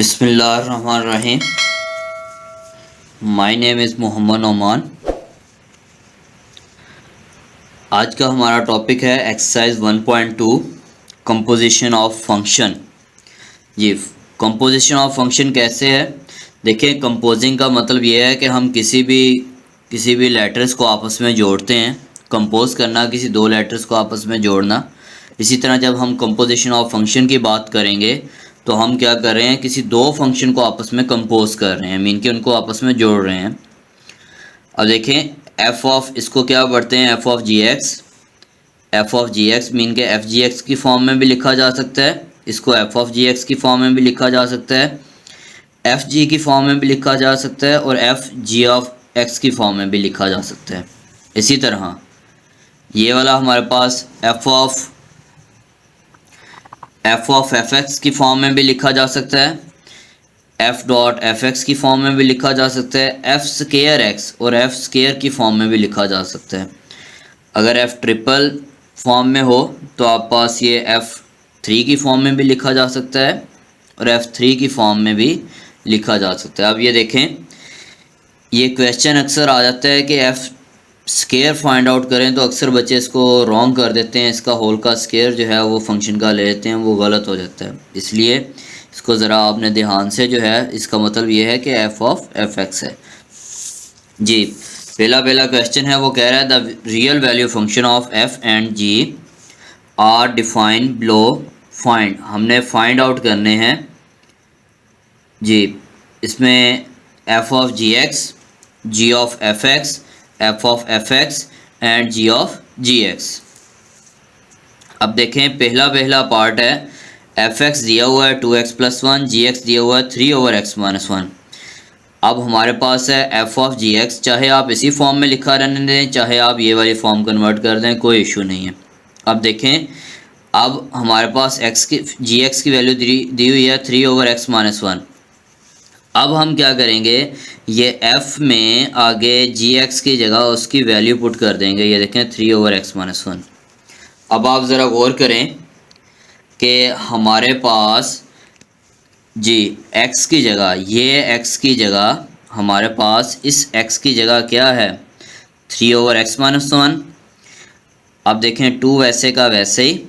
बिस्मिल्लाहिर्रहमानिर्रहीम। My name is Mohammad Oman. आज का हमारा टॉपिक है एक्सरसाइज 1.2 कंपोजिशन ऑफ फंक्शन। जी, कंपोजिशन ऑफ फंक्शन कैसे है? देखिए, कंपोजिंग का मतलब ये है कि हम किसी भी लेटर्स को आपस में जोड़ते हैं। कंपोज करना, किसी दो लेटर्स को आपस में जोड़ना। इसी तरह जब हम कंपोजिशन ऑफ फंक्शन की बात करेंगे तो हम क्या कर रहे हैं, किसी दो फंक्शन को आपस में कंपोज कर रहे हैं, मीन कि उनको आपस में जोड़ रहे हैं। अब देखें, एफ ऑफ, इसको क्या पढ़ते हैं, F of G X. F of G X mean के एफ जी एक्स की फॉर्म में भी लिखा जा सकता है, इसको एफ ऑफ जी एक्स की फॉर्म में भी लिखा जा सकता है, एफ जी की फॉर्म में भी लिखा जा सकता है और एफ जी ऑफ एक्स की फॉर्म में भी लिखा जा सकता है। इसी तरह ये वाला हमारे पास एफ ऑफ एफ एक्स की फॉर्म में भी लिखा जा सकता है, एफ डॉट एफ एक्स की फॉर्म में भी लिखा जा सकता है, एफ स्केयर एक्स और एफ स्केयर की फॉर्म में भी लिखा जा सकता है। अगर एफ ट्रिपल फॉर्म में हो तो आप पास ये एफ थ्री की फॉर्म में भी लिखा जा सकता है और एफ थ्री की फॉर्म में भी लिखा जा सकता है। अब ये देखें, ये क्वेश्चन अक्सर आ जाता है कि एफ स्केयर फाइंड आउट करें, तो अक्सर बच्चे इसको रॉन्ग कर देते हैं, इसका होल का स्केयर जो है वो फंक्शन का ले लेते हैं, वो गलत हो जाता है। इसलिए इसको ज़रा आपने ध्यान से जो है, इसका मतलब ये है कि एफ ऑफ एफ एक्स है। जी, पहला क्वेश्चन है, वो कह रहा है the real value function of F and G are define below. Find, हमने फाइंड आउट करने हैं जी, इसमें F of G X, ji of F X, F of F X and G of G X. अब देखें, पहला part है, F x दिया हुआ है 2x + 1, जी एक्स दिया हुआ है 3/x - 1। अब हमारे पास है एफ ऑफ जी एक्स, चाहे आप इसी फॉर्म में लिखा रहने दें, चाहे आप ये वाली फॉर्म कन्वर्ट कर दें, कोई इशू नहीं है। अब देखें, अब हमारे पास जी एक्स की वैल्यू दी हुई है 3/x - 1। अब हम क्या करेंगे, ये f में आगे gx की जगह उसकी वैल्यू पुट कर देंगे। ये देखें 3/x - 1। अब आप ज़रा गौर करें कि हमारे पास जी x की जगह, ये x की जगह हमारे पास इस x की जगह क्या है, 3/x - 1। अब देखें, 2 वैसे का वैसे ही,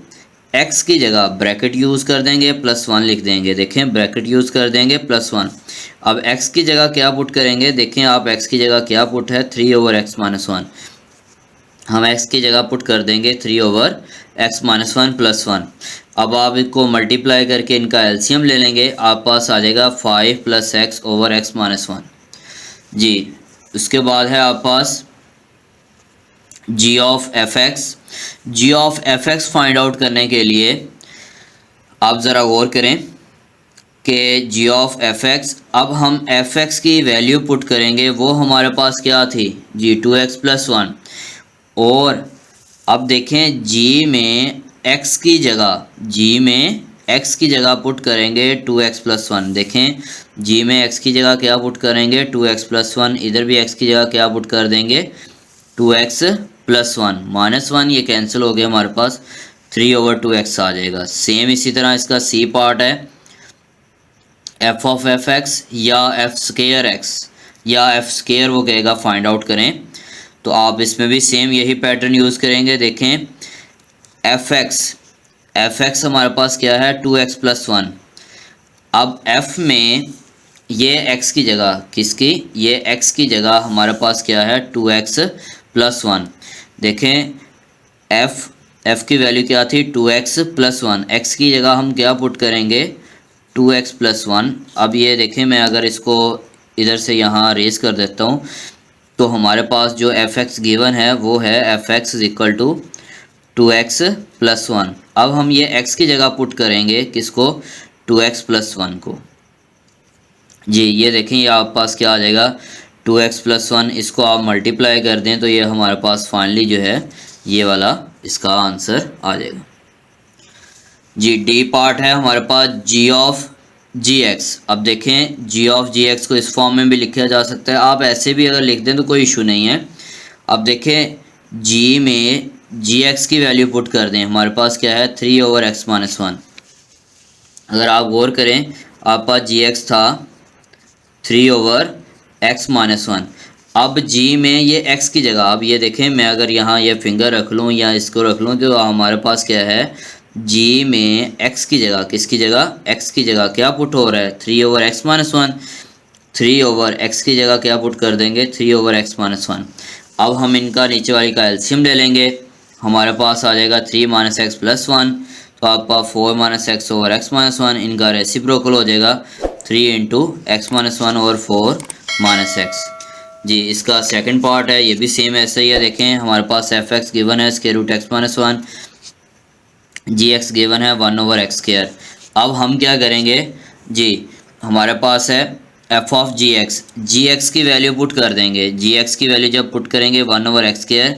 x की जगह ब्रैकेट यूज़ कर देंगे, +1 लिख देंगे। देखें, ब्रैकेट यूज़ कर देंगे +1। अब x की जगह क्या पुट करेंगे, देखें आप x की जगह क्या पुट है, 3/x - 1। हम x की जगह पुट कर देंगे 3/x - 1 +1। अब आप इसको मल्टीप्लाई करके इनका एलसीएम ले लेंगे, आप पास आ जाएगा 5 + x/x - 1। जी, उसके बाद है आप पास g of F x. Ji of F x find out करने के लिए आप ज़रा गौर करें कि जी ऑफ एफ एक्स, अब हम एफ एक्स की वैल्यू पुट करेंगे, वो हमारे पास क्या थी जी 2x + 1। और अब देखें, जी में x की जगह पुट करेंगे 2x + 1। देखें, जी में x की जगह क्या पुट करेंगे, 2x + 1। इधर भी x की जगह क्या पुट कर देंगे, 2x + 1 - 1, ये कैंसिल हो गया, हमारे पास 3/2x आ जाएगा। सेम इसी तरह इसका सी पार्ट है, एफ ऑफ एफ एक्स या एफ स्केयर एक्स या एफ स्केयर वो कहेगा फाइंड आउट करें, तो आप इसमें भी सेम यही पैटर्न यूज़ करेंगे। देखें, एफ एक्स हमारे पास क्या है, 2x + 1। अब f में ये x की जगह किसकी, ये x की जगह हमारे पास क्या है, 2x + 1। देखें, f की वैल्यू क्या थी, 2x + 1। x की जगह हम क्या पुट करेंगे, 2x + 1। अब ये देखें, मैं अगर इसको इधर से यहाँ रेस कर देता हूँ, तो हमारे पास जो एफ एक्स गिवन है वो है f(x = 2x + 1)। अब हम ये x की जगह पुट करेंगे किसको, 2x + 1 को। जी, ये देखें, ये आप पास क्या आ जाएगा, 2x + 1। इसको आप मल्टीप्लाई कर दें तो ये हमारे पास फाइनली जो है ये वाला इसका आंसर आ जाएगा। जी, डी पार्ट है हमारे पास, जी ऑफ जी एक्स। अब देखें, जी ऑफ जी एक्स को इस फॉर्म में भी लिखा जा सकता है, आप ऐसे भी अगर लिख दें तो कोई इशू नहीं है। अब देखें, जी में जी एक्स की वैल्यू पुट कर दें, हमारे पास क्या है, 3/x - 1। अगर आप गौर करें, आपके पास जी एक्स था 3/x-1। अब g में ये x की जगह, अब ये देखें मैं अगर यहाँ ये फिंगर रख लूँ या इसको रख लूँ तो हमारे पास क्या है, g में x की जगह, किसकी जगह, x की जगह क्या पुट हो रहा है 3/x-1। 3/x की जगह क्या पुट कर देंगे 3/x-1। अब हम इनका नीचे वाली का एलसीएम ले लेंगे, हमारे पास आ जाएगा 3 - x + 1, तो आपका 4 - x/x-1, इनका रेसिप्रोकल हो जाएगा 3 × x-1 और 4 - x। जी इसका सेकंड पार्ट है, ये भी सेम ऐसे ही है। देखें हमारे पास f(x) गिवन है √x-1, gx गिवन है 1/x²। अब हम क्या करेंगे जी, हमारे पास है f(gx), gx की वैल्यू पुट कर देंगे, gx की वैल्यू जब पुट करेंगे 1/x²।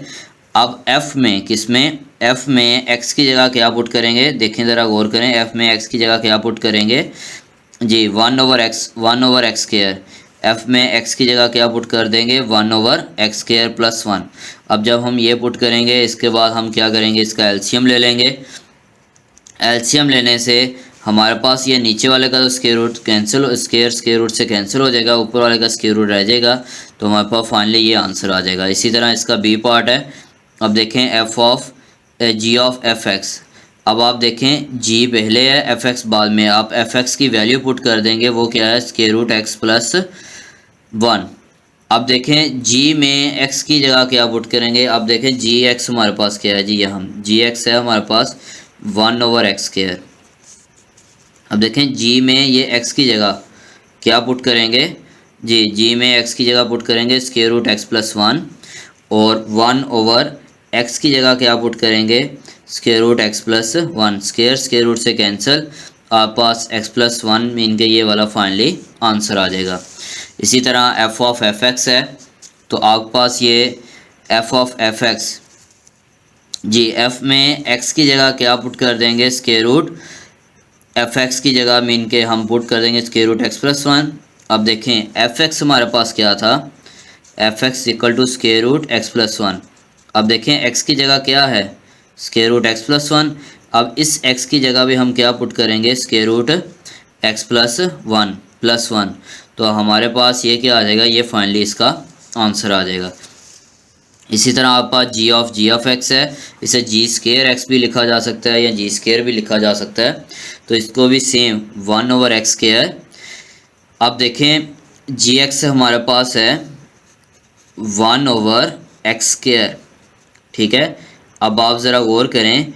अब f में, किस में, f में x की जगह क्या पुट करेंगे, देखें ज़रा गौर करें, f में x की जगह क्या पुट करेंगे जी 1/x²। f में x की जगह क्या पुट कर देंगे 1/x² + 1। अब जब हम ये पुट करेंगे इसके बाद हम क्या करेंगे, इसका एलसीएम ले लेंगे। एलसीएम लेने से हमारे पास ये नीचे वाले का तो square root cancel, square root से कैंसिल हो जाएगा, ऊपर वाले का स्क्वायर रूट रह जाएगा, तो हमारे पास फाइनली ये आंसर आ जाएगा। इसी तरह इसका बी पार्ट है। अब देखें g(f(x), अब आप देखें g पहले है f(x) बाद में, आप f(x) की वैल्यू पुट कर देंगे, वो क्या है √x + 1। अब देखें g में x की जगह क्या पुट करेंगे, अब देखें gx हमारे पास क्या है जी, यहाँ gx है हमारे पास 1/x²। अब देखें g में ये x की जगह क्या पुट करेंगे जी, g में x की जगह पुट करेंगे √x + 1, और 1/x की जगह क्या पुट करेंगे √x + 1। स्क्वायर रूट से कैंसिल, आप पास x + 1 मीन के ये वाला फाइनली आंसर आ जाएगा। इसी तरह f(f(x) है, तो आपके पास ये f(f(x) जी, f में x की जगह क्या पुट कर देंगे √f(x) की जगह मीन के हम पुट कर देंगे √x + 1। अब देखें f(x) हमारे पास क्या था, f(x) = √x + 1। अब देखें x की जगह क्या है √x + 1। अब इस x की जगह भी हम क्या पुट करेंगे √x + 1, तो हमारे पास ये क्या आ जाएगा, ये फाइनली इसका आंसर आ जाएगा। इसी तरह आप पास g(x) है, इसे g² भी लिखा जा सकता है या g² भी लिखा जा सकता है, तो इसको भी सेम 1/x²। अब देखें gx हमारे पास है 1/x², ठीक है। अब आप ज़रा गौर करें,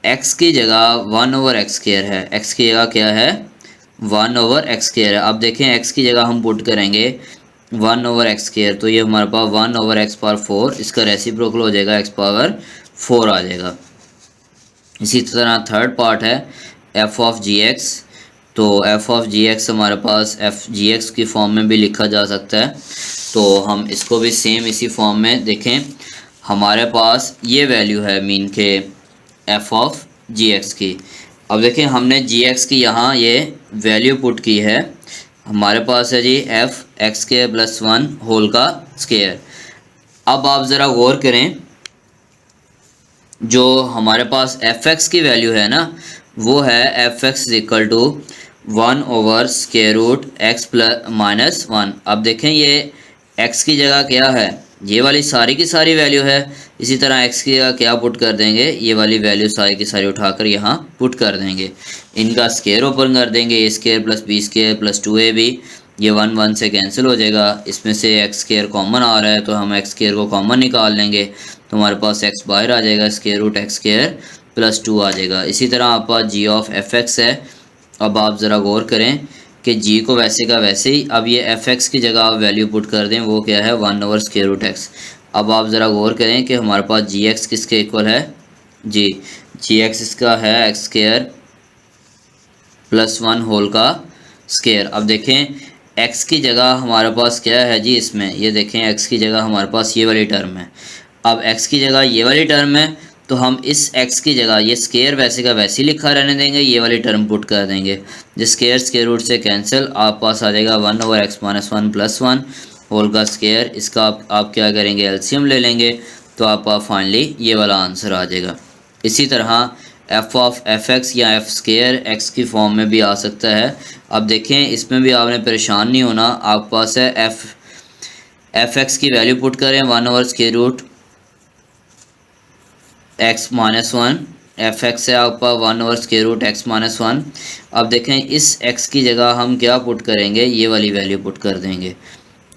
x की जगह 1/x² है, x की जगह क्या है 1/x² है। अब देखें x की जगह हम पुट करेंगे 1/x², तो ये हमारे पास 1/x⁴, इसका रेसिप्रोकल हो जाएगा x⁴ आ जाएगा। इसी तरह थर्ड पार्ट है f(gx), तो f(gx) हमारे पास f(gx) की फॉर्म में भी लिखा जा सकता है, तो हम इसको भी सेम इसी फॉर्म में देखें। हमारे पास ये वैल्यू है मीन के f(gx) की। अब देखें हमने gx की यहाँ ये वैल्यू पुट की है, हमारे पास है जी f(x² + 1 होल का स्क्वायर। अब आप ज़रा गौर करें, जो हमारे पास f(x) की वैल्यू है ना, वो है f(x) = 1/√x + -1। अब देखें ये x की जगह क्या है, ये वाली सारी की सारी वैल्यू है। इसी तरह x की जगह क्या पुट कर देंगे, ये वाली वैल्यू सारी की सारी उठाकर यहाँ पुट कर देंगे, इनका स्क्वायर ओपन कर देंगे, a² + b² + 2ab, ये 1 1 से कैंसिल हो जाएगा। इसमें से x² कॉमन आ रहा है, तो हम x² को कॉमन निकाल लेंगे, तो हमारे पास x बाहर आ जाएगा, √x² + 2 आ जाएगा। इसी तरह आप पास g(f(x) है। अब आप ज़रा गौर करें कि g को वैसे का वैसे ही, अब ये f(x) की जगह आप वैल्यू पुट कर दें, वो क्या है 1/√x। अब आप ज़रा गौर करें कि हमारे पास gx किसके इक्वल है जी, gx इसका है x² + 1 होल का स्क्वायर। अब देखें x की जगह हमारे पास क्या है जी, इसमें ये देखें x की जगह हमारे पास ये वाली टर्म है। अब x की जगह ये वाली टर्म है, तो हम इस x की जगह ये स्क्वायर वैसे का वैसे ही लिखा रहने देंगे, ये वाली टर्म पुट कर देंगे, जिस स्क्वायर रूट से कैंसिल, आप पास आ जाएगा 1/x - 1 + 1 होल का स्क्वायर। इसका आप क्या करेंगे एलसीएम ले लेंगे, तो आप फाइनली ये वाला आंसर आ जाएगा। इसी तरह एफ ऑफ एफ एक्स या एफ स्केयर एक्स की फॉर्म में भी आ सकता है। अब देखें इसमें भी आपने परेशान नहीं होना, आपके पास है एफ एक्स की वैल्यू पुट करें 1/√x -1, एफ एक्स है आपका 1/√x -1। अब देखें इस x की जगह हम क्या पुट करेंगे, ये वाली वैल्यू पुट कर देंगे।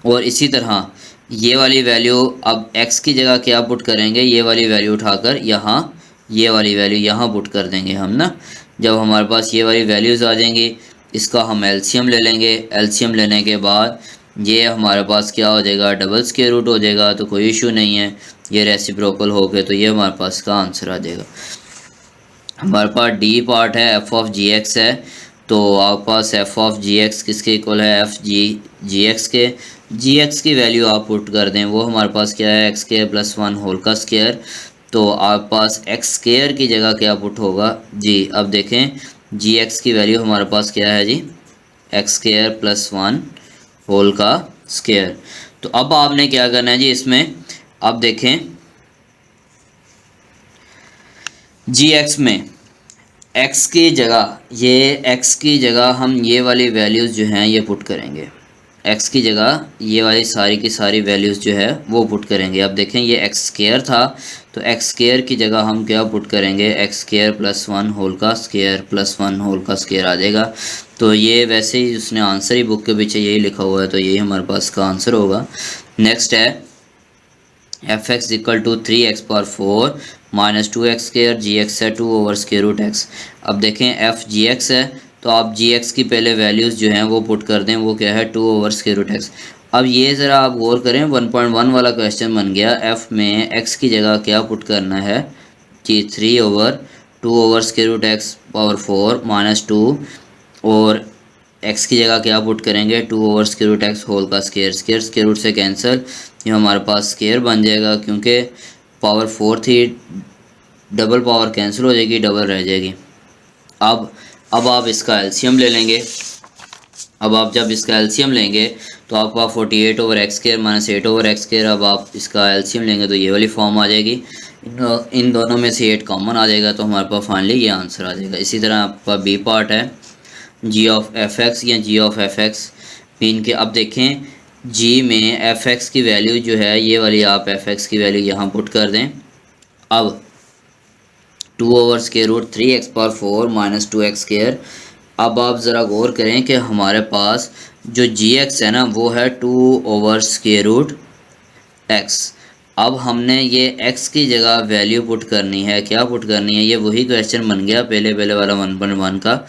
और इसी तरह ये वाली वैल्यू, अब x की जगह क्या पुट करेंगे, ये वाली वैल्यू उठाकर यहाँ ये वाली वैल्यू यहाँ पुट कर देंगे हम ना। जब हमारे पास ये वाली वैल्यूज़ आ जाएंगी, इसका हम एलसीएम ले लेंगे। एलसीएम लेने के बाद ये हमारे पास क्या हो जाएगा, डबल स्क्वायर रूट हो जाएगा, तो कोई इशू नहीं है। ये रेसिप्रोकल हो गए तो ये हमारे पास का आंसर आ जाएगा। हमारे पास डी पार्ट है, एफ ऑफ जी एक्स है, तो आपके पास एफ ऑफ जी एक्स किसके इक्वल है, एफ जी एक्स के। जी एक्स की वैल्यू आप पुट कर दें, वो हमारे पास क्या है, एक्स स्क्वायर प्लस 1 होल का स्क्वायर। तो आपके पास एक्स स्क्वायर की जगह क्या पुट होगा जी। अब देखें जी एक्स की वैल्यू हमारे पास क्या है जी, एक्स स्क्वायर प्लस 1 होल का स्क्वायर। तो अब आपने क्या करना है जी इसमें, अब देखें जी एक्स में x की जगह, ये x की जगह हम ये वाली वैल्यूज़ जो हैं ये पुट करेंगे। x की जगह ये वाली सारी की सारी वैल्यूज़ जो है वो पुट करेंगे। अब देखें ये एक्स स्क्वायर था, तो एक्स स्क्वायर की जगह हम क्या पुट करेंगे, एक्स स्क्वायर प्लस 1 होल का स्क्वायर प्लस 1 होल का स्क्वायर आ जाएगा। तो ये वैसे ही उसने आंसर ही बुक के पीछे यही लिखा हुआ है, तो यही हमारे पास का आंसर होगा। नेक्स्ट है F X equal to 3x⁴ -2x square, G X है 2/√x। अब देखें एफ जी एक्स है, तो आप जी एक्स की पहले वैल्यूज़ जो हैं वो पुट कर दें, वो क्या है 2/√x। अब ये ज़रा आप गौर करें, 1.1 वाला क्वेश्चन बन गया। एफ़ में x की जगह क्या पुट करना है जी, 3/2/√x⁴ -2, और x की जगह क्या पुट करेंगे 2/√x होल का स्क्वायर। स्क्वायर स्क्वायर रूट से कैंसिल, ये हमारे पास स्क्वायर बन जाएगा, क्योंकि पावर 4 थी, डबल पावर कैंसिल हो जाएगी, डबल रह जाएगी। अब आप इसका एलसीएम ले लेंगे। अब आप जब इसका एलसीएम लेंगे तो आपका 48/x² -8/x²। अब आप इसका एलसीएम लेंगे तो ये वाली फॉर्म आ जाएगी। इन दोनों में से 8 कॉमन आ जाएगा, तो हमारे पास फाइनली ये आंसर आ जाएगा। इसी तरह आपका बी पार्ट है, जी ऑफ एफ एक्स या जी ऑफ एफ एक्स मीन के। अब देखें जी में एफ एक्स की वैल्यू जो है ये वाली, आप एफ एक्स की वैल्यू यहाँ पुट कर दें। अब 2/√3x⁴ -2x²। अब आप ज़रा गौर करें कि हमारे पास जो जी एक्स है ना वो है 2/√x। अब हमने ये x की जगह वैल्यू पुट करनी है, क्या पुट करनी है, ये वही क्वेश्चन बन गया पहले वाला 1.1 का।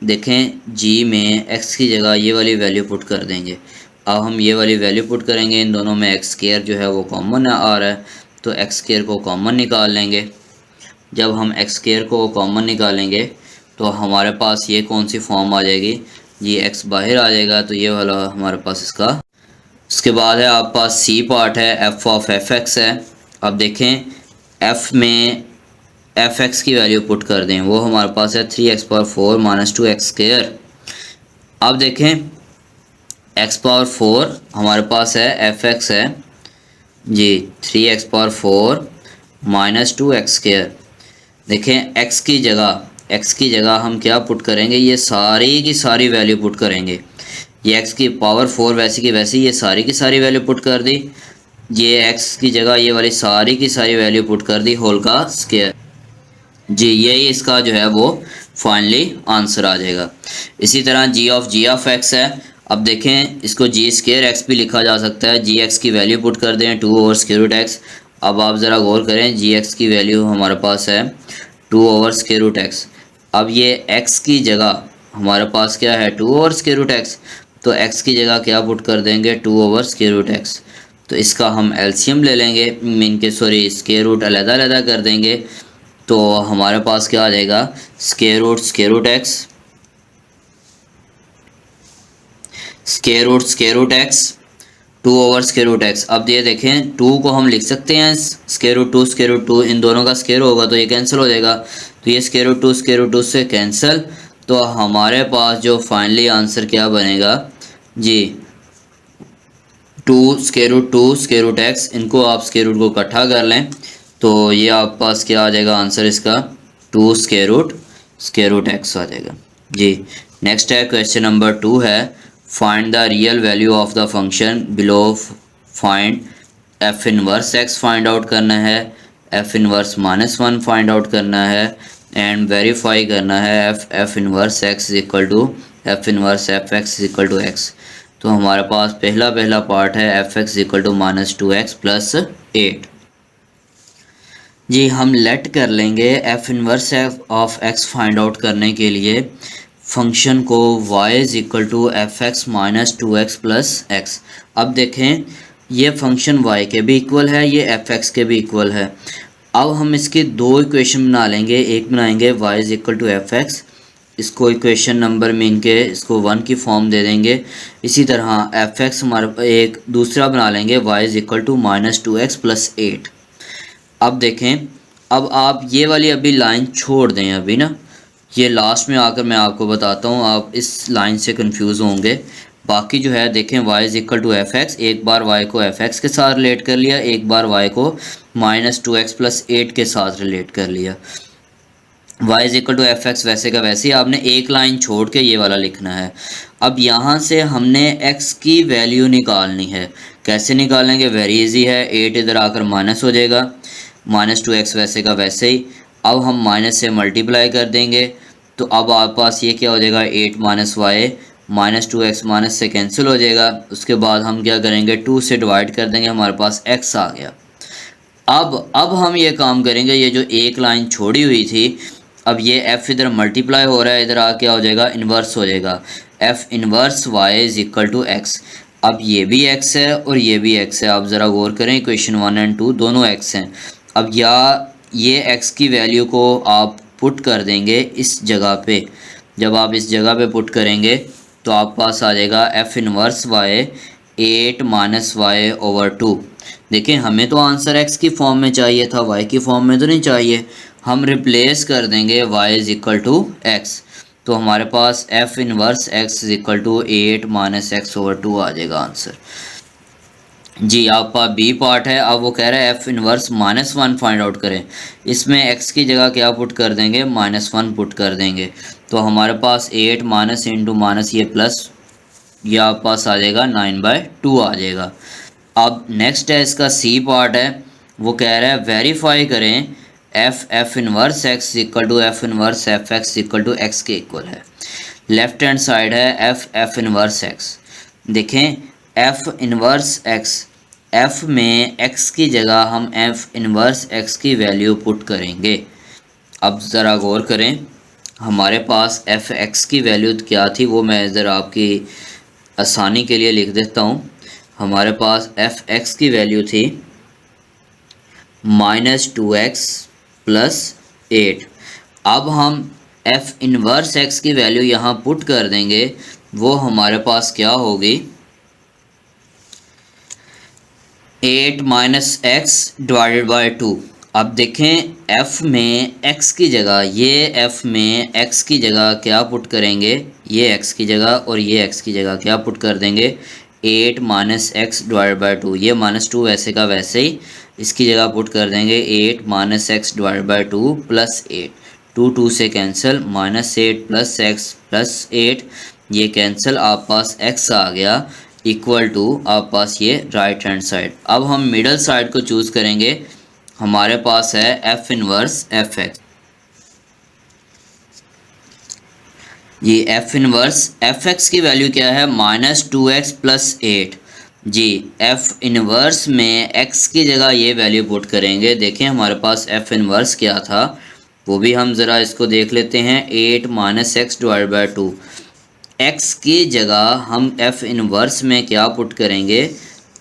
देखें जी में x की जगह ये वाली वैल्यू पुट कर देंगे। अब हम ये वाली वैल्यू पुट करेंगे, इन दोनों में x² जो है वो कॉमन आ रहा है, तो x² को कॉमन निकाल लेंगे। जब हम x² को कॉमन निकालेंगे तो हमारे पास ये कौन सी फॉर्म आ जाएगी, ये x बाहर आ जाएगा, तो ये वाला हमारे पास इसका। उसके बाद है आपके पास सी पार्ट है, एफ ऑफ एफ एक्स है। अब देखें f में एफ एक्स की वैल्यू पुट कर दें, वो हमारे पास है 3x⁴ -2x²। अब देखें x⁴ हमारे पास है एफ एक्स है जी 3x⁴ -2x²। देखें x की जगह हम क्या पुट करेंगे, ये सारी की सारी वैल्यू पुट करेंगे। ये x की पावर 4 वैसी की वैसी ये सारी की सारी वैल्यू पुट कर दी। ये x की जगह ये वाली सारी की सारी वैल्यू पुट कर दी होल का स्क्वायर जी, यही इसका जो है वो फाइनली आंसर आ जाएगा। इसी तरह जी ऑफ x है। अब देखें इसको g² भी लिखा जा सकता है। जी एक्स की वैल्यू पुट कर दें 2/√x। अब आप ज़रा गौर करें, जी एक्स की वैल्यू हमारे पास है 2/√x। अब ये x की जगह हमारे पास क्या है 2/√x, तो x की जगह क्या पुट कर देंगे 2/√x। तो इसका हम एलसीएम ले लेंगे, मीन के सॉरी स्क्वायर रूट अलग कर देंगे, तो हमारे पास क्या आ जाएगा स्क्वायर रूट x 2/√x। अब ये देखें 2 को हम लिख सकते हैं √2, इन दोनों का स्क्वायर होगा तो ये कैंसिल हो जाएगा, तो ये √2 से कैंसिल। तो हमारे पास जो फाइनली आंसर क्या बनेगा जी 2√2 x, इनको आप स्क्वायर रूट को इकट्ठा कर लें, तो ये आपके पास क्या आ जाएगा आंसर इसका 2 स्क्वायर रूट x आ जाएगा जी। नेक्स्ट है क्वेश्चन नंबर 2 है find the real value of the function below. Find f inverse x find out करना है, f इनवर्स -1 फाइंड आउट करना है एंड वेरीफाई करना है f inverse x is equal to f inverse f x is equal to x। तो हमारे पास पहला पार्ट है f x is equal to -2x plus 8 जी। हम लेट कर लेंगे f inverse of x find out करने के लिए फंक्शन को y is equal to F X minus 2x plus x। अब देखें ये फंक्शन y के भी इक्वल है, ये एफ एक्स के भी इक्वल है। अब हम इसके दो इक्वेशन बना लेंगे, एक बनाएंगे y is equal to F X, इसको इक्वेशन नंबर मीन के इसको 1 की फॉर्म दे देंगे। इसी तरह एफ एक्स हमारा एक दूसरा बना लेंगे y is equal to -2x plus 8। अब देखें, अब आप ये वाली अभी लाइन छोड़ दें अभी ना, ये लास्ट में आकर मैं आपको बताता हूँ, आप इस लाइन से कंफ्यूज होंगे। बाकी जो है देखें y is equal to F X, एक बार y को एफ एक्स के साथ रिलेट कर लिया, एक बार y को -2x प्लस 8 के साथ रिलेट कर लिया। y is equal to F X वैसे का वैसे ही आपने एक लाइन छोड़ के ये वाला लिखना है। अब यहाँ से हमने x की वैल्यू निकालनी है। कैसे निकालेंगे? वेरी इजी है, 8 इधर आकर माइनस हो जाएगा, -2x वैसे का वैसे ही। अब हम माइनस से मल्टीप्लाई कर देंगे तो अब आपके पास ये क्या हो जाएगा, 8 माइनस वाई, -2x माइनस से कैंसिल हो जाएगा। उसके बाद हम क्या करेंगे, 2 से डिवाइड कर देंगे, हमारे पास x आ गया। अब हम ये काम करेंगे, ये जो एक लाइन छोड़ी हुई थी, अब ये f इधर मल्टीप्लाई हो रहा है, इधर आ क्या हो जाएगा, इन्वर्स हो जाएगा। f inverse y is equal to x। अब ये भी x है और ये भी x है, आप ज़रा गौर करें, इक्वेशन 1 एंड 2 दोनों x हैं। अब ये x की वैल्यू को आप पुट कर देंगे इस जगह पे। जब आप इस जगह पे पुट करेंगे तो आप पास आ जाएगा f inverse y 8 minus Y over 2। देखें, हमें तो आंसर x की फॉर्म में चाहिए था, y की फॉर्म में तो नहीं चाहिए। हम रिप्लेस कर देंगे y is equal to x, तो हमारे पास f inverse x is equal to 8 minus X over 2 आ जाएगा आंसर जी। आपका बी पार्ट है, अब वो कह रहा है f इन्वर्स -1 फाइंड आउट करें। इसमें x की जगह क्या पुट कर देंगे, -1 पुट कर देंगे, तो हमारे पास 8 माइनस इंटू माइनस ये प्लस, ये आपके पास आ जाएगा 9/2 आ जाएगा। अब नेक्स्ट है इसका सी पार्ट है, वो कह रहा है वेरीफाई करें f inverse x equal to f inverse F X equal to x के इक्वल है। लेफ्ट हैंड साइड है f इन्वर्स x। देखें, f इन्वर्स x, f में x की जगह हम f इन्वर्स x की वैल्यू पुट करेंगे। अब ज़रा गौर करें, हमारे पास एफ एक्स की वैल्यू क्या थी, वो मैं इधर आपकी आसानी के लिए लिख देता हूँ। हमारे पास एफ एक्स की वैल्यू थी -2x प्लस 8। अब हम एफ इन्वर्स एक्स की वैल्यू यहाँ पुट कर देंगे, वो हमारे पास क्या होगी, 8 माइनस एक्स डिवाइडेड बाई 2। अब देखें, f में x की जगह, ये f में x की जगह क्या पुट करेंगे, ये x की जगह और ये x की जगह क्या पुट कर देंगे, 8 माइनस एक्स डिवाइड बाई 2। ये -2 वैसे का वैसे ही, इसकी जगह पुट कर देंगे 8 minus x divide by 2 plus 8। 2 से कैंसिल, -8 प्लस एक्स प्लस 8, ये कैंसिल, आप पास x आ गया इक्वल टू आप पास ये राइट हैंड साइड। अब हम मिडल साइड को चूज़ करेंगे, हमारे पास है f इन्वर्स एफ एक्स। ये f इन्वर्स एफ एक्स की वैल्यू क्या है, -2x प्लस 8 जी। f इन्वर्स में x की जगह ये वैल्यू पुट करेंगे। देखें, हमारे पास f इन्वर्स क्या था, वो भी हम ज़रा इसको देख लेते हैं। 8 minus x divide by 2, x की जगह हम f इन्वर्स में क्या पुट करेंगे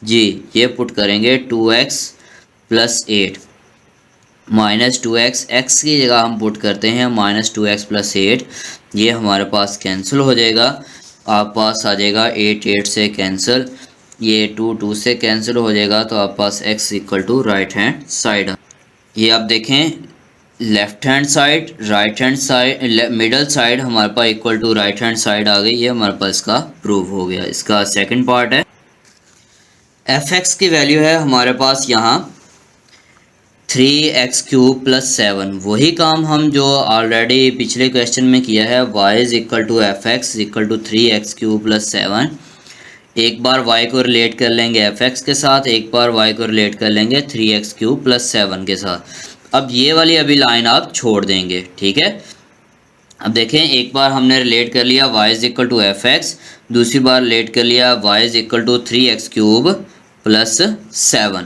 जी, ये पुट करेंगे 2x प्लस 8 -2x, x की जगह हम पुट करते हैं -2x प्लस 8, ये हमारे पास कैंसिल हो जाएगा, आप पास आ जाएगा 8 से कैंसिल, ये 2 से कैंसिल हो जाएगा, तो आप पास x equal to right hand side. ये आप देखें, left hand side, right hand side, middle side हमारे पास equal to right hand side आ गई। ये हमारे पास इसका प्रूव हो गया। इसका सेकंड पार्ट है, एफ एक्स की वैल्यू है हमारे पास यहाँ 3x³ + 7, वही काम हम जो ऑलरेडी पिछले क्वेश्चन में किया है। y = fx = 3x³ + 7। एक बार y को रिलेट कर लेंगे fx के साथ, एक बार y को रिलेट कर लेंगे 3x³ + 7 के साथ। अब ये वाली अभी लाइन आप छोड़ देंगे, ठीक है। अब देखें, एक बार हमने रिलेट कर लिया y = fx, दूसरी बार रिलेट कर लिया y = 3x³ + 7।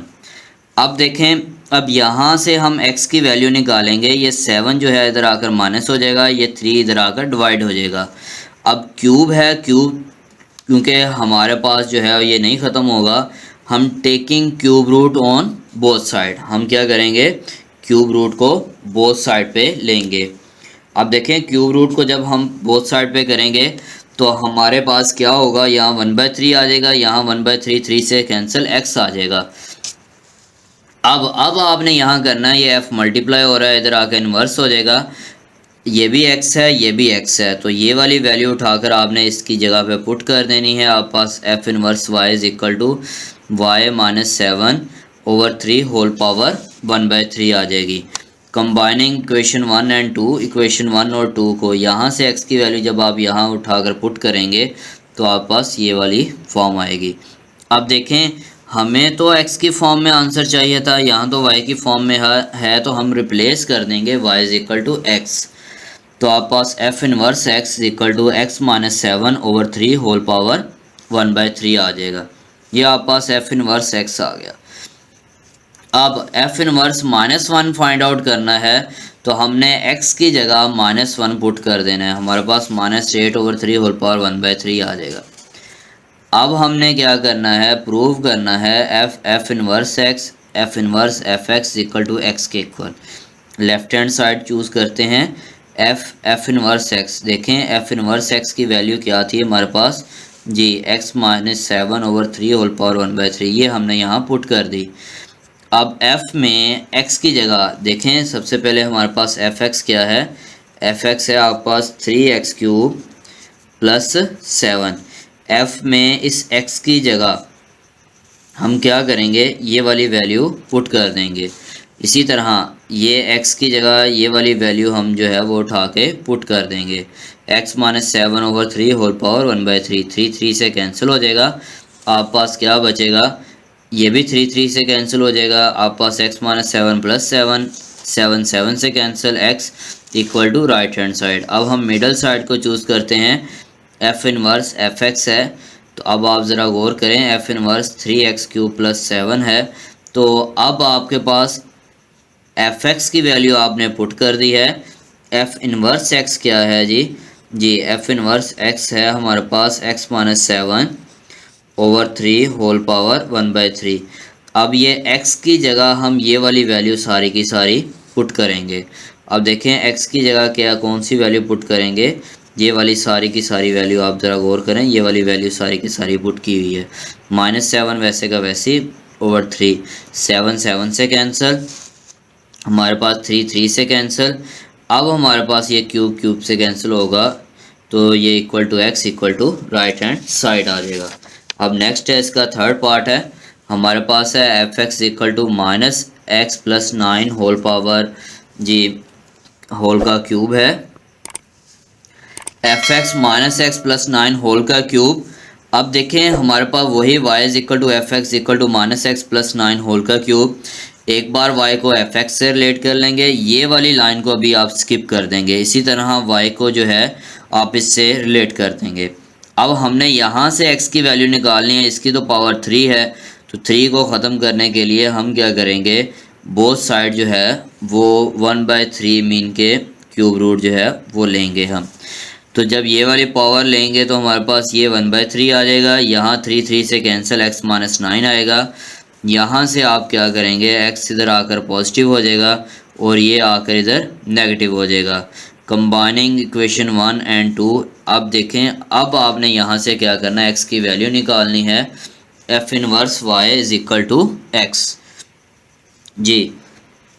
अब देखें, अब यहाँ से हम x की वैल्यू निकालेंगे। ये 7 जो है इधर आकर माइनस हो जाएगा, ये 3 इधर आकर डिवाइड हो जाएगा। अब क्यूब है, क्यूब क्योंकि हमारे पास जो है ये नहीं ख़त्म होगा, हम taking cube root on both side, हम क्या करेंगे, क्यूब रूट को बोथ साइड पे लेंगे। अब देखें, क्यूब रूट को जब हम बोथ साइड पे करेंगे तो हमारे पास क्या होगा, यहाँ 1/3 आ जाएगा, यहाँ 1/3, 3 से कैंसिल, x आ जाएगा। अब आपने यहाँ करना है, ये f मल्टीप्लाई हो रहा है, इधर आकर इन्वर्स हो जाएगा। ये भी x है, ये भी x है, तो ये वाली वैल्यू उठाकर आपने इसकी जगह पे पुट कर देनी है। आप पास f inverse y = y - 7/3 whole power 1/3 आ जाएगी। कंबाइनिंग इक्वेशन 1 एंड 2, इक्वेशन 1 और 2 को यहाँ से x की वैल्यू जब आप यहाँ उठाकर पुट करेंगे तो आप पास ये वाली फॉर्म आएगी। अब देखें, हमें तो x की फॉर्म में आंसर चाहिए था, यहाँ तो y की फॉर्म में है, तो हम रिप्लेस कर देंगे y = x। तो आप पास f inverse x = x - 7/3 whole power 1/3 आ जाएगा। ये आप पास f इन्वर्स x आ गया। अब f इन्वर्स -1 फाइंड आउट करना है, तो हमने x की जगह -1 पुट कर देना है। हमारे पास -8/3 होल पावर 1/3 आ जाएगा। अब हमने क्या करना है, प्रूव करना है f inverse x, f inverse fx = x के equal. Left hand side choose करते हैं, f इन्वर्स x। देखें, f इन्वर्स x की वैल्यू क्या थी हमारे पास जी, x - 7/3 होल पावर 1/3, ये हमने यहाँ पुट कर दी। अब f में x की जगह देखें, सबसे पहले हमारे पास fx क्या है, fx है आपके पास 3x³ + 7। f में इस x की जगह हम क्या करेंगे, ये वाली वैल्यू पुट कर देंगे। इसी तरह ये x की जगह ये वाली वैल्यू हम जो है वो उठा के पुट कर देंगे। x - 7/3 होल पावर 1/3, 3 से कैंसिल हो जाएगा। आप पास क्या बचेगा, ये भी 3 से कैंसिल हो जाएगा। आप पास x - 7 + 7, 7 से cancel, x = right hand side. अब हम मिडल साइड को चूज़ करते हैं, f इन्वर्स fx है, तो अब आप ज़रा गौर करें, f इन्वर्स 3x³ + 7 है। तो अब आपके पास fx की वैल्यू आपने पुट कर दी है। f इन्वर्स x क्या है जी, f इन्वर्स x है हमारे पास x - 7/3 होल पावर 1/3। अब ये x की जगह हम ये वाली वैल्यू सारी की सारी पुट करेंगे। अब देखें, x की जगह क्या कौन सी वैल्यू पुट करेंगे, ये वाली सारी की सारी वैल्यू आप ज़रा गौर करें, ये वाली वैल्यू सारी की सारी पुट की हुई है। -7 वैसे का वैसे /3, 7 से कैंसिल, हमारे पास 3 से कैंसिल। अब हमारे पास ये क्यूब से कैंसिल होगा, तो ये x = राइट हैंड साइड आ जाएगा। अब नेक्स्ट है, इसका थर्ड पार्ट है, हमारे पास है fx = -x + 9 होल पावर जी होल का क्यूब है। fx - x + 9 होल का क्यूब। अब देखें, हमारे पास वही y = fx = -x + 9 होल का क्यूब। एक बार y को fx से रिलेट कर लेंगे, ये वाली लाइन को अभी आप स्किप कर देंगे। इसी तरह y को जो है आप इससे रिलेट कर देंगे। अब हमने यहाँ से x की वैल्यू निकालनी है, इसकी तो पावर 3 है, तो 3 को ख़त्म करने के लिए हम क्या करेंगे, बोथ साइड जो है वो 1/3 मीन के क्यूब रूट जो है वो लेंगे हम। तो जब ये वाली पावर लेंगे तो हमारे पास ये 1/3 आ जाएगा, यहाँ 3 से कैंसिल, x - 9 आएगा। यहाँ से आप क्या करेंगे, x इधर आकर पॉजिटिव हो जाएगा और ये आकर इधर नेगेटिव हो जाएगा। Combining equation 1 and 2। अब देखें, अब आपने यहाँ से क्या करना है, x की वैल्यू निकालनी है, f इन्वर्स y = x जी।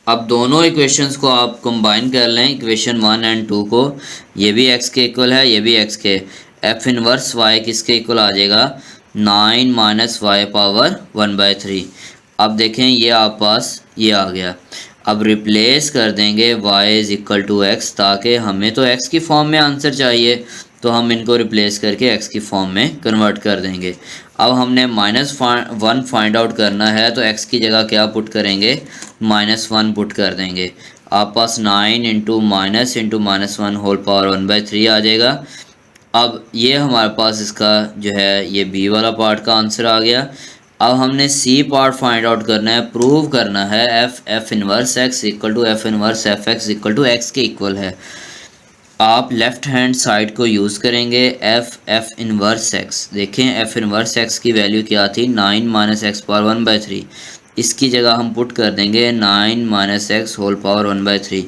अब दोनों इक्वेशंस को आप कंबाइन कर लें, इक्वेशन 1 एंड 2 को, ये भी x के इक्वल है, ये भी x के। f इन्वर्स y किसके इक्वल आ जाएगा, 9 - y पावर 1/3। अब देखें, ये आप पास ये आ गया। अब रिप्लेस कर देंगे y is equal to X, ताकि हमें तो x की फॉर्म में आंसर चाहिए, तो हम इनको रिप्लेस करके x की फॉर्म में कन्वर्ट कर देंगे। अब हमने -1 फाइंड आउट करना है, तो x की जगह क्या पुट करेंगे, -1 पुट कर देंगे। आप पास 9 इंटू -1 होल पावर 1/3 आ जाएगा। अब ये हमारे पास इसका जो है ये बी वाला पार्ट का आंसर आ गया। अब हमने सी पार्ट फाइंड आउट करना है, प्रूव करना है F inverse X equal to F inverse F X equal to X के इक्वल है। आप लेफ़्ट हैंड साइड को यूज़ करेंगे, एफ इनवर्स एक्स। देखें एफ इनवर्स एक्स की वैल्यू क्या थी, 9 माइनस एक्स पावर 1/3। इसकी जगह हम पुट कर देंगे 9 माइनस एक्स होल पावर 1/3।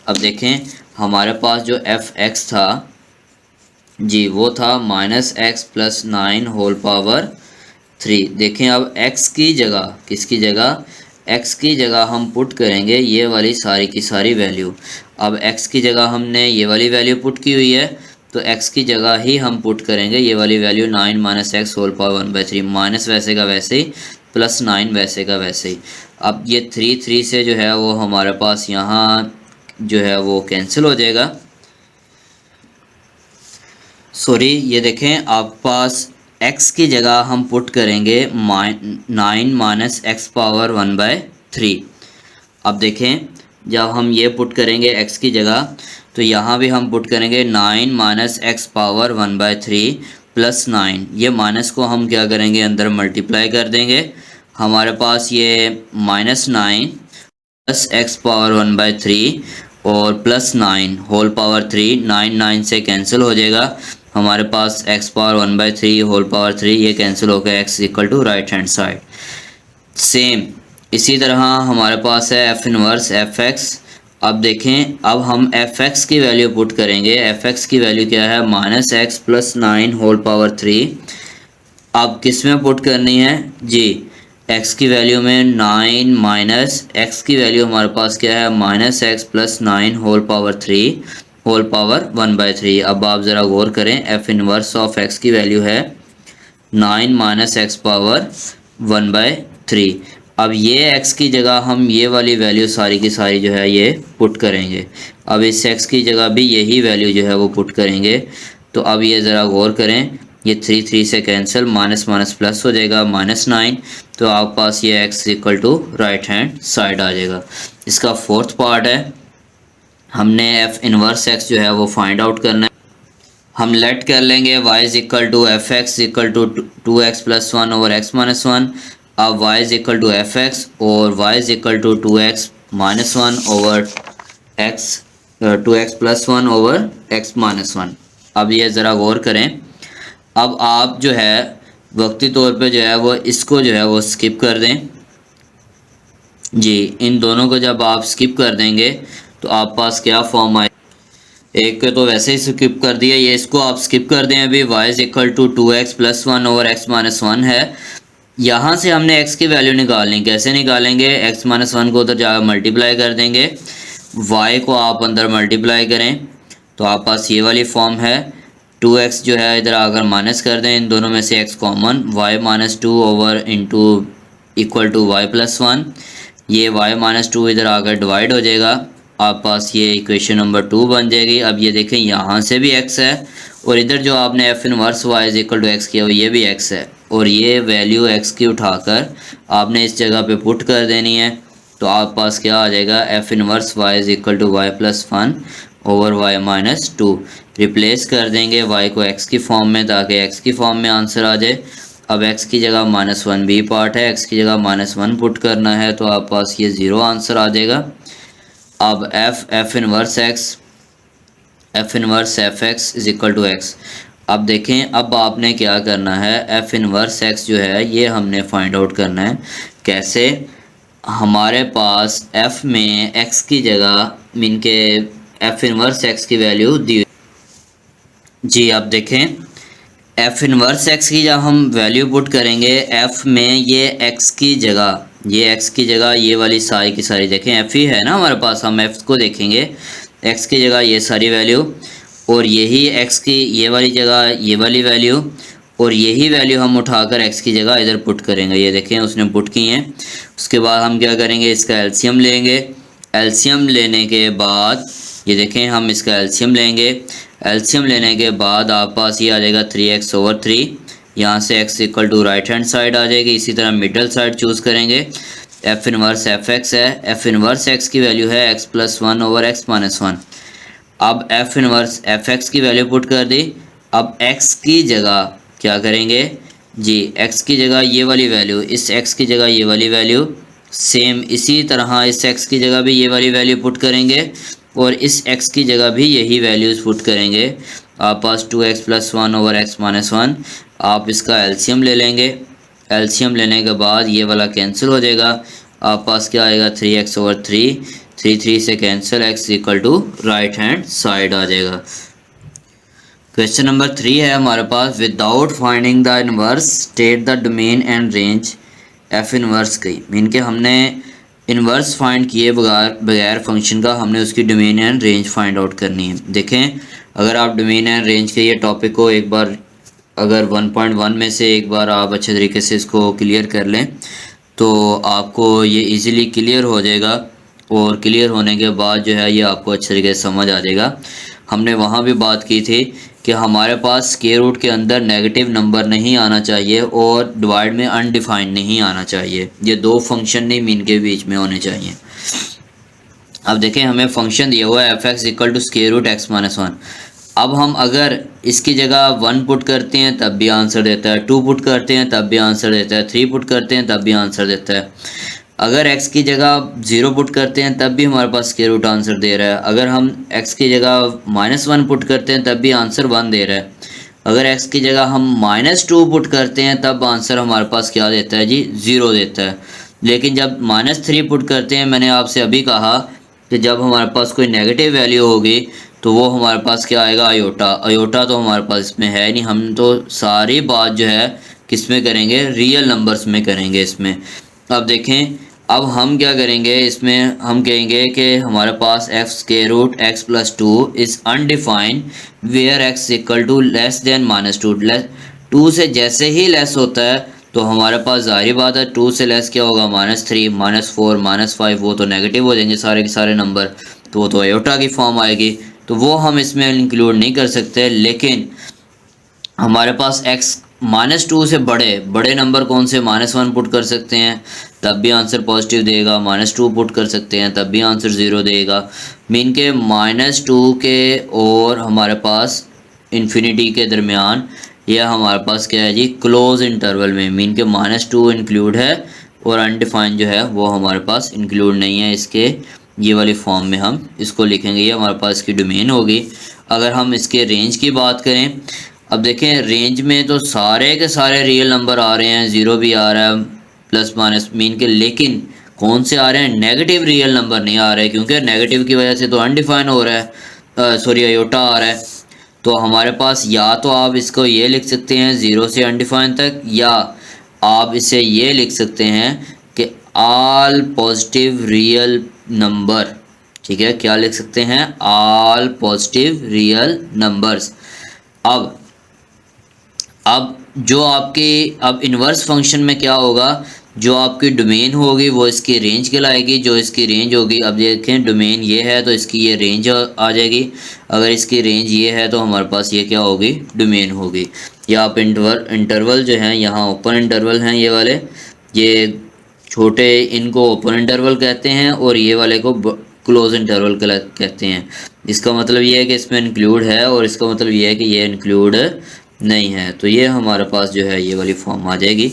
अब देखें हमारे पास जो एफ एक्स था जी, वो था -x + 9 होल पावर 3। देखें अब x की जगह, किसकी जगह, x की जगह हम पुट करेंगे ये वाली सारी की सारी वैल्यू। अब x की जगह हमने ये वाली वैल्यू पुट की हुई है, तो x की जगह ही हम पुट करेंगे ये वाली value 9 minus X whole power 1/3। Minus वैसे का वैसे ही, +9 वैसे का वैसे ही। अब ये 3 से जो है वो हमारे पास यहाँ जो है वो कैंसिल हो जाएगा। सॉरी, ये देखें आप पास x की जगह हम पुट करेंगे 9 माइनस एक्स पावर 1/3। अब देखें जब हम ये पुट करेंगे x की जगह, तो यहाँ भी हम पुट करेंगे 9 माइनस एक्स पावर 1/3 + 9। ये माइनस को हम क्या करेंगे, अंदर मल्टीप्लाई कर देंगे। हमारे पास ये -9 + एक्स पावर 1/3 और +9 होल पावर 3, 9 से कैंसिल हो जाएगा। हमारे पास x पावर 1/3 होल पावर 3 ये कैंसिल हो गया, x equal to right hand side. Same इसी तरह हमारे पास है एफ इनवर्स एफ एक्स। अब देखें अब हम एफ एक्स की वैल्यू पुट करेंगे। एफ एक्स की वैल्यू क्या है, -x + 9 होल पावर 3। अब किस में पुट करनी है जी, x की वैल्यू में 9 माइनस x की वैल्यू हमारे पास क्या है, -x + 9 whole power 3 whole power 1/3। अब आप ज़रा गौर करें, एफ इनवर्स ऑफ x की वैल्यू है 9 माइनस एक्स पावर 1/3। अब ये x की जगह हम ये वाली वैल्यू सारी की सारी जो है ये पुट करेंगे। अब इस x की जगह भी यही वैल्यू जो है वो पुट करेंगे। तो अब ये ज़रा गौर करें, ये 3 से कैंसिल, माइनस माइनस प्लस हो जाएगा, -9। तो आप पास ये x equal to right hand side आ जाएगा। इसका फोर्थ पार्ट है, हमने एफ इनवर्स एक्स जो है वो फाइंड आउट करना है। हम लेट कर लेंगे y is equal to F X equal to 2x + 1 over x - 1। अब y is equal to F X और y is equal to 2x - 1 over x 2x + 1 over x - 1। अब ये ज़रा गौर करें, अब आप जो है वक्ती तौर पे जो है वो इसको जो है वो स्किप कर दें जी। इन दोनों को जब आप स्किप कर देंगे तो आप पास क्या फॉर्म आए, एक तो वैसे ही स्किप कर दिया, ये इसको आप स्किप कर दें। अभी y is equal to 2x + 1 over x - 1 है। यहाँ से हमने x की वैल्यू निकालनी, कैसे निकालेंगे, x - 1 को उधर जाकर मल्टीप्लाई कर देंगे, y को आप अंदर मल्टीप्लाई करें, तो आप पास ये वाली फॉर्म है। 2x जो है इधर आकर माइनस कर दें, इन दोनों में से x common, y - 2 over into equal to y + 1। ये y - 2 इधर आकर डिवाइड हो जाएगा, आप पास ये इक्वेशन नंबर 2 बन जाएगी। अब ये देखें यहाँ से भी x है और इधर जो आपने F inverse y is equal to X किया वो ये भी x है, और ये वैल्यू x की उठाकर आपने इस जगह पे पुट कर देनी है। तो आप पास क्या आ जाएगा, F inverse y is equal to y + 1 over y - 2। Replace कर देंगे y को x की फॉर्म में, ताकि x की फॉर्म में आंसर आ जाए। अब x की जगह -1 बी पार्ट है, x की जगह -1 पुट करना है, तो आप पास ये 0 आंसर आ जाएगा। अब F inverse F X is equal to X. अब देखें अब आपने क्या करना है, एफ इनवर्स एक्स जो है ये हमने फाइंड आउट करना है। कैसे, हमारे पास f में x की जगह मीन के एफ इनवर्स एक्स की वैल्यू दी जी। अब देखें एफ इनवर्स एक्स की जब हम वैल्यू पुट करेंगे f में, ये x की जगह, ये x की जगह ये वाली सारी की सारी देखें f ही है ना हमारे पास, हम f को देखेंगे, x की जगह ये सारी वैल्यू और यही x की ये वाली जगह ये वाली वैल्यू, और यही वैल्यू हम उठाकर x की जगह इधर पुट करेंगे। ये देखें उसने पुट की हैं। उसके बाद हम क्या करेंगे, इसका एलसीएम लेंगे, एलसीएम लेने के बाद ये देखें, हम इसका एलसीएम लेंगे। एलसीएम लेने के बाद आप पास ये आ जाएगा 3x/3। यहाँ से x equal to right hand side आ जाएगी। इसी तरह मिडल साइड चूज़ करेंगे। एफ इनवर्स एफ एक्स है। एफ इनवर्स एक्स की वैल्यू है x+1/x-1। अब एफ इनवर्स एफ एक्स की वैल्यू पुट कर दी। अब x की जगह क्या करेंगे जी, x की जगह ये वाली वैल्यू, इस x की जगह ये वाली वैल्यू, सेम इसी तरह इस x की जगह भी ये वाली वैल्यू पुट करेंगे और इस x की जगह भी यही वैल्यूज़ पुट करेंगे। आप पास 2x+1/x-1। आप इसका एलसीएम ले लेंगे। एलसीएम लेने के बाद ये वाला कैंसिल हो जाएगा। आप पास क्या आएगा 3x/3। 3 से cancel, x equal to right hand side आ जाएगा। क्वेश्चन नंबर 3 है हमारे पास, without finding the inverse state the domain and range f inverse की। मीन के हमने इनवर्स फाइंड किए बगैर फंक्शन का हमने उसकी domain and range find out करनी है। देखें, अगर आप डोमेन एंड रेंज के ये टॉपिक को एक बार अगर 1.1 में से एक बार आप अच्छे तरीके से इसको क्लियर कर लें तो आपको ये इजीली क्लियर हो जाएगा और क्लियर होने के बाद जो है ये आपको अच्छे तरीके से समझ आ जाएगा। हमने वहाँ भी बात की थी कि हमारे पास स्क्वायर रूट के अंदर नेगेटिव नंबर नहीं आना चाहिए और डिवाइड में अनडिफाइंड नहीं आना चाहिए। ये दो फंक्शन नहीं मीन के बीच में होने चाहिए। अब देखें, हमें फंक्शन दिया हुआ है f(x) equal to square root x-1। अब हम अगर इसकी जगह 1 पुट करते हैं तब भी आंसर देता है, 2 पुट करते हैं तब भी आंसर देता है, 3 पुट करते हैं तब भी आंसर देता है। अगर x की जगह 0 पुट करते हैं तब भी हमारे पास स्क्वायर रूट आंसर दे रहा है। अगर हम x की जगह -1 पुट करते हैं तब भी आंसर 1 दे रहा है। अगर x की जगह हम -2 पुट करते हैं तब आंसर हमारे पास क्या देता है जी, 0 देता है। लेकिन जब -3 पुट करते हैं, मैंने आपसे अभी कहा कि जब हमारे पास कोई नेगेटिव वैल्यू होगी तो वो हमारे पास क्या आएगा, अयोटा। अयोटा तो हमारे पास इसमें है नहीं, हम तो सारी बात जो है किस में करेंगे, रियल नंबर्स में करेंगे इसमें। अब देखें, अब हम क्या करेंगे इसमें, हम कहेंगे कि हमारे पास f(x+2) is undefined where x equal to less than -2। 2 से जैसे ही लेस होता है तो हमारे पास ज़ाहिर बात है 2 से लेस क्या होगा, -3, -4, -5, वो तो नेगेटिव हो जाएंगे सारे के सारे नंबर, तो वो तो अयोटा की फॉर्म आएगी, तो वो हम इसमें इंक्लूड नहीं कर सकते। लेकिन हमारे पास x -2 से बड़े नंबर कौन से, -1 पुट कर सकते हैं तब भी आंसर पॉजिटिव देगा, -2 पुट कर सकते हैं तब भी आंसर 0 देगा। मीन के -2 के और हमारे पास इन्फिनिटी के दरमियान यह हमारे पास क्या है जी, क्लोज इंटरवल में, मीन के -2 इंक्लूड है और अनडिफाइंड जो है वो हमारे पास इंक्लूड नहीं है। इसके ये वाली फॉर्म में हम इसको लिखेंगे, ये हमारे पास इसकी डोमेन होगी। अगर हम इसके रेंज की बात करें, अब देखें रेंज में तो सारे के सारे रियल नंबर आ रहे हैं, 0 भी आ रहा है, प्लस माइनस मीन के, लेकिन कौन से आ रहे हैं, नेगेटिव रियल नंबर नहीं आ रहे, क्योंकि नेगेटिव की वजह से तो अनडिफाइन हो रहा है, सॉरी अयोटा आ रहा है। तो हमारे पास या तो आप इसको ये लिख सकते हैं 0 से अनडिफाइन तक, या आप इसे ये लिख सकते हैं कि ऑल पॉजिटिव रियल नंबर। ठीक है, क्या लिख सकते हैं, ऑल पॉजिटिव रियल नंबर्स। अब जो आपकी अब इन्वर्स फंक्शन में क्या होगा, जो आपकी डोमेन होगी वो इसकी रेंज कहलाएगी। जो इसकी रेंज होगी, अब देखें डोमेन ये है तो इसकी ये रेंज आ जाएगी। अगर इसकी रेंज ये है तो हमारे पास ये क्या होगी, डोमेन होगी। या आप इंटरवल जो हैं, यहाँ ओपन इंटरवल हैं ये वाले, ये छोटे इनको ओपन इंटरवल कहते हैं और ये वाले को क्लोज इंटरवल कहते हैं। इसका मतलब ये है कि इसमें इंक्लूड है और इसका मतलब ये है कि ये इंक्लूड नहीं है। तो ये हमारे पास जो है ये वाली फॉर्म आ जाएगी।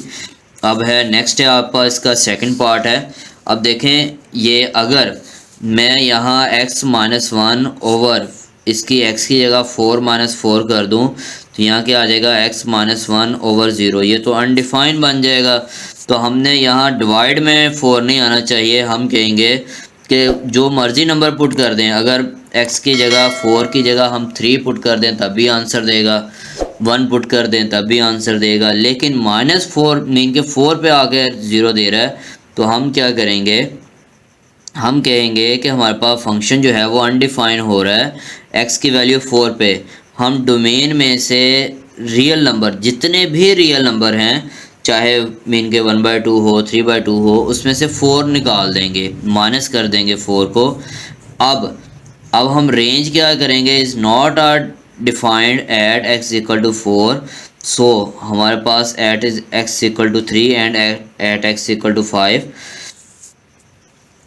अब है नेक्स्ट है आपका इसका सेकंड पार्ट है। अब देखें, ये अगर मैं यहाँ x-1 ओवर इसकी x की जगह 4 - 4 कर दूँ तो यहाँ क्या आ जाएगा, x-1 ओवर 0। ये तो अनडिफाइंड बन जाएगा। तो हमने यहाँ डिवाइड में 4 नहीं आना चाहिए, हम कहेंगे कि जो मर्ज़ी नंबर पुट कर दें, अगर x की जगह 4 की जगह हम 3 पुट कर दें तब भी आंसर देगा, 1 पुट कर दें तब भी आंसर देगा। लेकिन -4 मीन के 4 पे आके 0 दे रहा है, तो हम क्या करेंगे, हम कहेंगे कि हमारे पास फंक्शन जो है वो अनडिफाइन हो रहा है, x की वैल्यू 4 पे। हम डोमेन में से रियल नंबर, जितने भी रियल नंबर हैं चाहे मीन के 1/2 हो 3/2 हो, उसमें से 4 निकाल देंगे, माइनस कर देंगे 4 को। अब हम रेंज क्या करेंगे, is not are defined at x equal to 4, so हमारे पास at is x equal to 3 and at x equal to 5।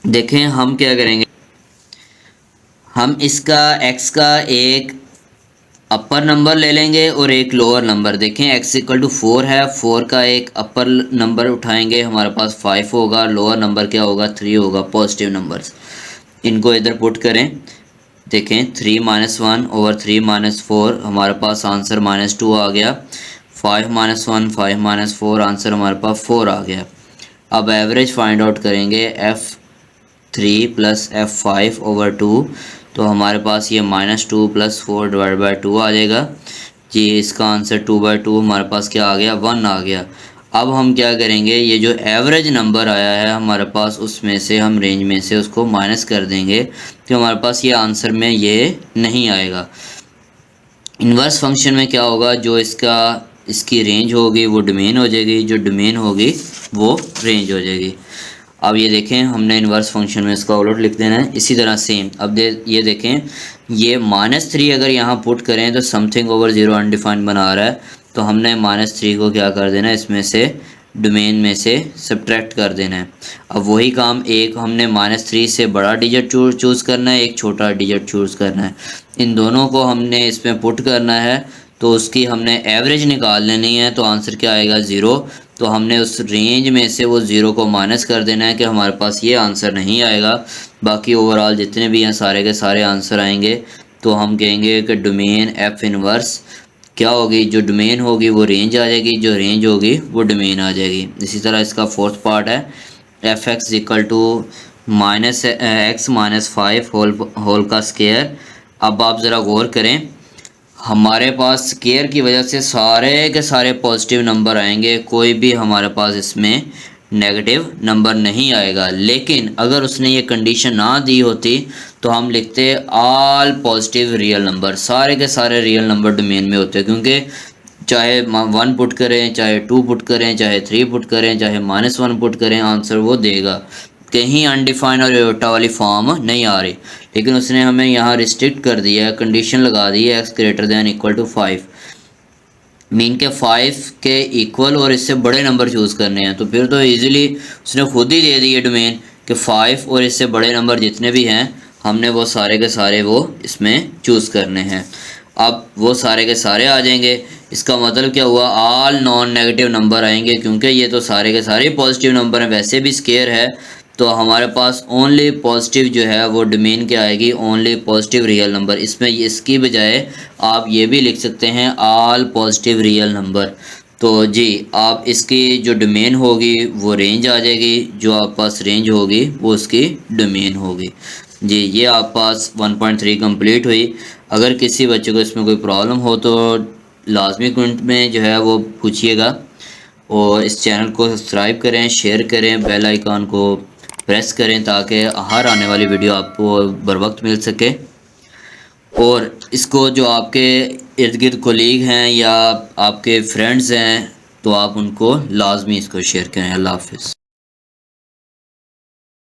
देखें हम क्या करेंगे, हम इसका x का एक अपर नंबर ले लेंगे और एक लोअर नंबर। देखें x इक्वल टू 4 है, 4 का एक अपर नंबर उठाएंगे, हमारे पास 5 होगा, लोअर नंबर क्या होगा 3 होगा, पॉजिटिव नंबर्स। इनको इधर पुट करें, देखें 3 - 1 ओवर 3 - 4, हमारे पास आंसर -2 आ गया। 5 - 1 5 - 4, आंसर हमारे पास 4 आ गया। अब एवरेज फाइंड आउट करेंगे, F3 + F5 ओवर 2, तो हमारे पास ये -2 + 4 / 2 आ जाएगा जी। इसका आंसर 2/2 हमारे पास क्या आ गया, 1 आ गया। अब हम क्या करेंगे, ये जो एवरेज नंबर आया है हमारे पास, उसमें से हम रेंज में से उसको माइनस कर देंगे, तो हमारे पास ये आंसर में ये नहीं आएगा। इन्वर्स फंक्शन में क्या होगा, जो इसकी रेंज होगी वो डोमेन हो जाएगी, जो डोमेन होगी वो रेंज हो जाएगी। अब ये देखें, हमने इन्वर्स फंक्शन में इसका उलट लिख देना है। इसी तरह सेम अब ये देखें, ये -3 अगर यहाँ पुट करें तो समथिंग ओवर 0 अनडिफाइंड बना रहा है, तो हमने -3 को क्या कर देना है, इसमें से डोमेन में से सब्ट्रैक्ट कर देना है। अब वही काम, एक हमने -3 से बड़ा डिजिट चूज़ करना है, एक छोटा डिजिट चूज़ करना है। इन दोनों को हमने इसमें पुट करना है, तो उसकी हमने एवरेज निकाल लेनी है, तो आंसर क्या आएगा 0। तो हमने उस रेंज में से वो 0 को माइनस कर देना है कि हमारे पास ये आंसर नहीं आएगा। बाकी ओवरऑल जितने भी हैं सारे के सारे आंसर आएंगे। तो हम कहेंगे कि डोमेन F इनवर्स क्या होगी, जो डोमेन होगी वो रेंज आ जाएगी, जो रेंज होगी वो डोमेन आ जाएगी। इसी तरह इसका फोर्थ पार्ट है Fx equal to -x - 5 whole का स्केयर। अब आप ज़रा गौर करें, हमारे पास स्केयर की वजह से सारे के सारे पॉजिटिव नंबर आएंगे, कोई भी हमारे पास इसमें नेगेटिव नंबर नहीं आएगा। लेकिन अगर उसने ये कंडीशन ना दी होती तो हम लिखते ऑल पॉजिटिव रियल नंबर, सारे के सारे रियल नंबर डोमेन में होते, क्योंकि चाहे 1 पुट करें, चाहे 2 पुट करें, चाहे 3 पुट करें, चाहे -1 पुट करें, आंसर वो देगा। कहीं अनडिफाइंड और एयोटा वाली फॉर्म नहीं आ रही, लेकिन उसने हमें यहाँ रिस्ट्रिक्ट कर दिया है, कंडीशन लगा दी है x > 5, मीन के 5 के इक्वल और इससे बड़े नंबर चूज़ करने हैं। तो फिर तो इजीली उसने खुद ही दे दी है डोमेन कि 5 और इससे बड़े नंबर जितने भी हैं हमने वो सारे के सारे वो इसमें चूज़ करने हैं। अब वो सारे के सारे आ जाएंगे, इसका मतलब क्या हुआ, ऑल नॉन नेगेटिव नंबर आएंगे, क्योंकि ये तो सारे के सारे पॉजिटिव नंबर हैं, वैसे भी स्केयर है। तो हमारे पास ओनली पॉजिटिव जो है वो डोमेन क्या आएगी, ओनली पॉजिटिव रियल नंबर। इसमें इसकी बजाय आप ये भी लिख सकते हैं ऑल पॉजिटिव रियल नंबर। तो जी आप इसकी जो डोमेन होगी वो रेंज आ जाएगी, जो आप पास रेंज होगी वो उसकी डोमेन होगी। जी ये आप पास 1.3 कंप्लीट हुई। अगर किसी बच्चे को इसमें कोई प्रॉब्लम हो तो लाजमी कमेंट में जो है वो पूछिएगा, और इस चैनल को सब्सक्राइब करें, शेयर करें, बेल आइकॉन को प्रेस करें ताकि हर आने वाली वीडियो आपको बर वक्त मिल सके। और इसको जो आपके इर्द गिर्द कोलीग हैं या आपके फ्रेंड्स हैं तो आप उनको लाजमी इसको शेयर करें। अल्लाह हाफ़िज़।